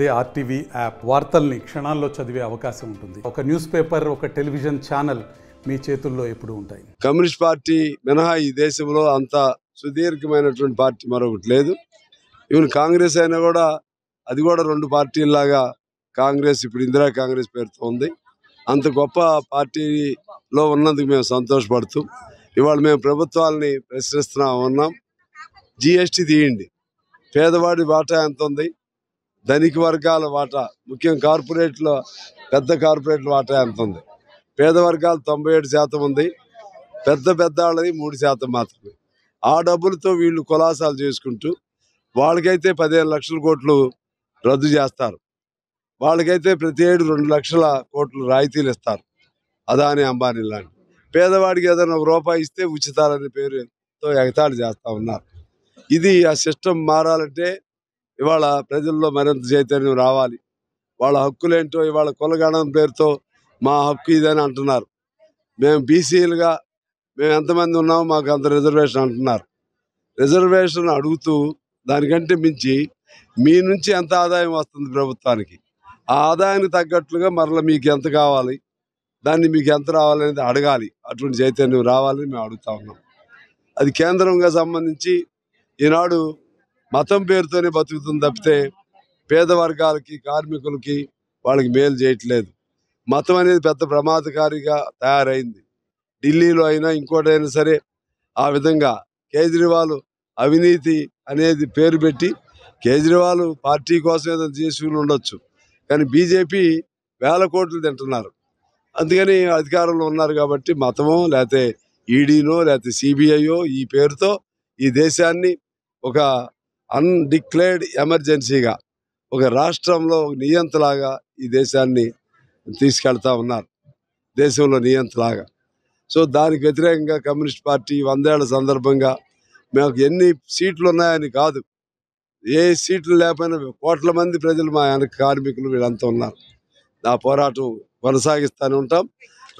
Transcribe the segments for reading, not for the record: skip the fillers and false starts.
అదే RTV app వార్తల్ని క్షణాల్లో చదివే అవకాశం ఉంటుంది. ఒక న్యూస్ పేపర్, ఒక టెలివిజన్ ఛానల్ మీ చేతుల్లో ఎప్పుడూ ఉంటాయి. కమ్యూనిస్ట్ పార్టీ మినహా ఈ దేశంలో అంత సుదీర్ఘమైనటువంటి పార్టీ మరొకటి లేదు. ఈవెన్ కాంగ్రెస్ అయినా కూడా అది కూడా రెండు పార్టీలాగా కాంగ్రెస్ ఇప్పుడు ఇందిరా కాంగ్రెస్ పేరుతో ఉంది. అంత గొప్ప పార్టీలో ఉన్నందుకు మేము సంతోషపడుతూ ఇవాళ మేము ప్రభుత్వాలని ఉన్నాం. జిఎస్టీ తీయండి, పేదవాడి వాటా ఎంత ఉంది, ధనిక వర్గాల వాటా ముఖ్యంగా కార్పొరేట్లో పెద్ద కార్పొరేట్ల వాటా ఎంత ఉంది, పేద వర్గాలు 97% ఉంది, పెద్ద వాళ్ళది 3% మాత్రమే. ఆ డబ్బులతో వీళ్ళు కులాసాలు చేసుకుంటూ వాళ్ళకైతే 15 లక్షల కోట్లు రద్దు చేస్తారు, వాళ్ళకైతే ప్రతి ఏడు 2 లక్షల కోట్లు రాయితీలు ఇస్తారు. అదాని అంబానీ లాంటి పేదవాడికి ఏదైనా ₹1 ఇస్తే ఉచితాలనే పేరుతో ఎగతాళి చేస్తూ ఉన్నారు. ఇది ఆ సిస్టమ్ మారాలంటే ఇవాళ ప్రజల్లో మరింత చైతన్యం రావాలి. వాళ్ళ హక్కులేంటో ఇవాళ కులగణం పేరుతో మా హక్కు ఇదని అంటున్నారు. మేము బీసీలుగా మేము ఎంతమంది ఉన్నామో మాకు అంత రిజర్వేషన్ అంటున్నారు. రిజర్వేషన్ అడుగుతూ దానికంటే మించి మీ నుంచి ఎంత ఆదాయం వస్తుంది ప్రభుత్వానికి, ఆ ఆదాయానికి తగ్గట్లుగా మరలా మీకు ఎంత కావాలి, దాన్ని మీకు ఎంత రావాలనేది అడగాలి. అటువంటి చైతన్యం రావాలని మేము అడుగుతా ఉన్నాం. అది కేంద్రంగా సంబంధించి ఈనాడు మతం పేరుతోనే బతుకుతుంది తప్పితే పేద వర్గాలకి, కార్మికులకి వాళ్ళకి మేలు చేయట్లేదు. మతం అనేది పెద్ద ప్రమాదకారిగా తయారైంది. ఢిల్లీలో అయినా ఇంకోటైనా సరే ఆ విధంగా కేజ్రీవాల్ అవినీతి అనేది పేరు పెట్టి, కేజ్రీవాల్ పార్టీ కోసం ఏదో చేసుకుని ఉండొచ్చు, కానీ బీజేపీ వేల కోట్లు తింటున్నారు. అందుకని అధికారంలో ఉన్నారు కాబట్టి మతమో లేకపోతే ఈడీనో లేకపోతే సిబిఐయో ఈ పేరుతో ఈ దేశాన్ని ఒక అన్డిక్లేర్డ్ ఎమర్జెన్సీగా ఒక రాష్ట్రంలో నియంతలాగా ఈ దేశాన్ని తీసుకెళ్తా ఉన్నారు, దేశంలో నియంతలాగా. సో దానికి వ్యతిరేకంగా కమ్యూనిస్ట్ పార్టీ 100 ఏళ్ల సందర్భంగా మాకు ఎన్ని సీట్లు ఉన్నాయని కాదు, ఏ సీట్లు లేకపోయినా కోట్ల మంది ప్రజలు మా వెనక కార్మికులు వీళ్ళంతా ఉన్నారు. ఆ పోరాటం కొనసాగిస్తూనే ఉంటాం.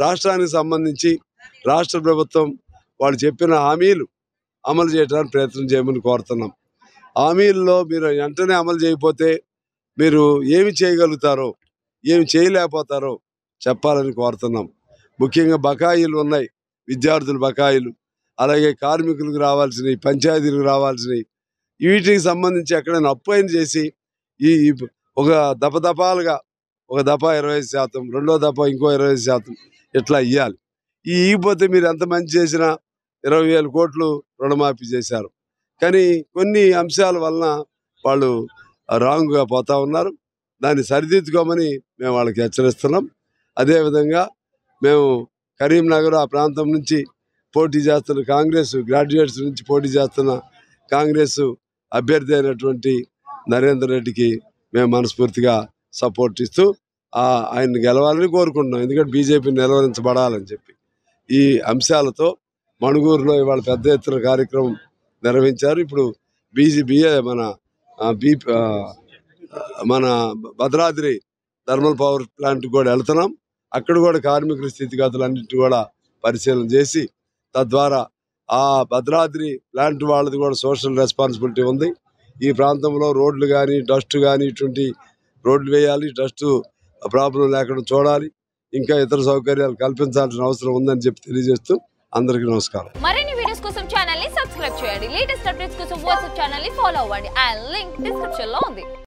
రాష్ట్రానికి సంబంధించి రాష్ట్ర ప్రభుత్వం వాళ్ళు చెప్పిన హామీలు అమలు చేయడానికి ప్రయత్నం చేయమని కోరుతున్నాం. హామీల్లో మీరు వెంటనే అమలు చేయకపోతే మీరు ఏమి చేయగలుగుతారో, ఏమి చేయలేకపోతారో చెప్పాలని కోరుతున్నాం. ముఖ్యంగా బకాయిలు ఉన్నాయి, విద్యార్థుల బకాయిలు, అలాగే కార్మికులకు రావాల్సినవి, పంచాయతీలకు రావాల్సినవి, వీటికి సంబంధించి ఎక్కడైనా అప్పు అయిన చేసి ఈ ఒక దఫాలుగా ఒక దఫా 25%, రెండో దఫా ఇంకో 25% ఇట్లా ఇవ్వాలి. ఈ ఇవ్వకపోతే మీరు ఎంత మంచి చేసినా 20,000 కోట్లు రుణమాఫీ చేశారు, కానీ కొన్ని అంశాల వలన వాళ్ళు రాంగ్గా పోతా ఉన్నారు. దాన్ని సరిదిద్దుకోమని మేము వాళ్ళకి హెచ్చరిస్తున్నాం. అదేవిధంగా మేము కరీంనగర్ ఆ ప్రాంతం నుంచి పోటీ చేస్తున్న కాంగ్రెస్ గ్రాడ్యుయేట్స్ నుంచి పోటీ చేస్తున్న కాంగ్రెస్ అభ్యర్థి అయినటువంటి నరేందర్ రెడ్డికి మేము మనస్ఫూర్తిగా సపోర్ట్ ఇస్తూ ఆయన్ని గెలవాలని కోరుకుంటున్నాం. ఎందుకంటే బీజేపీ నిలవరించబడాలని చెప్పి ఈ అంశాలతో మణుగూరులో ఇవాళ పెద్ద ఎత్తున కార్యక్రమం నిర్వహించారు. ఇప్పుడు మన భద్రాద్రి థర్మల్ పవర్ ప్లాంట్ కూడా వెళ్తున్నాం. అక్కడ కూడా కార్మికుల స్థితిగతులన్నింటి కూడా పరిశీలన చేసి తద్వారా ఆ భద్రాద్రి ప్లాంట్ వాళ్ళది కూడా సోషల్ రెస్పాన్సిబిలిటీ ఉంది. ఈ ప్రాంతంలో రోడ్లు కానీ డస్ట్ కానీ ఇటువంటి రోడ్లు వేయాలి, డస్ట్ ప్రాబ్లం లేకుండా చూడాలి, ఇంకా ఇతర సౌకర్యాలు కల్పించాల్సిన అవసరం ఉందని చెప్పి తెలియజేస్తూ అందరికీ నమస్కారం. మరిన్ని వీడియోస్ కోసం ఛానల్ ని సబ్స్క్రైబ్ చేయండి. లేటెస్ట్ అప్డేట్స్ కోసం వాట్సాప్ ఛానల్ ని ఫాలో అవ్వండి. ఆ లింక్ డిస్క్రిప్షన్ లో ఉంది.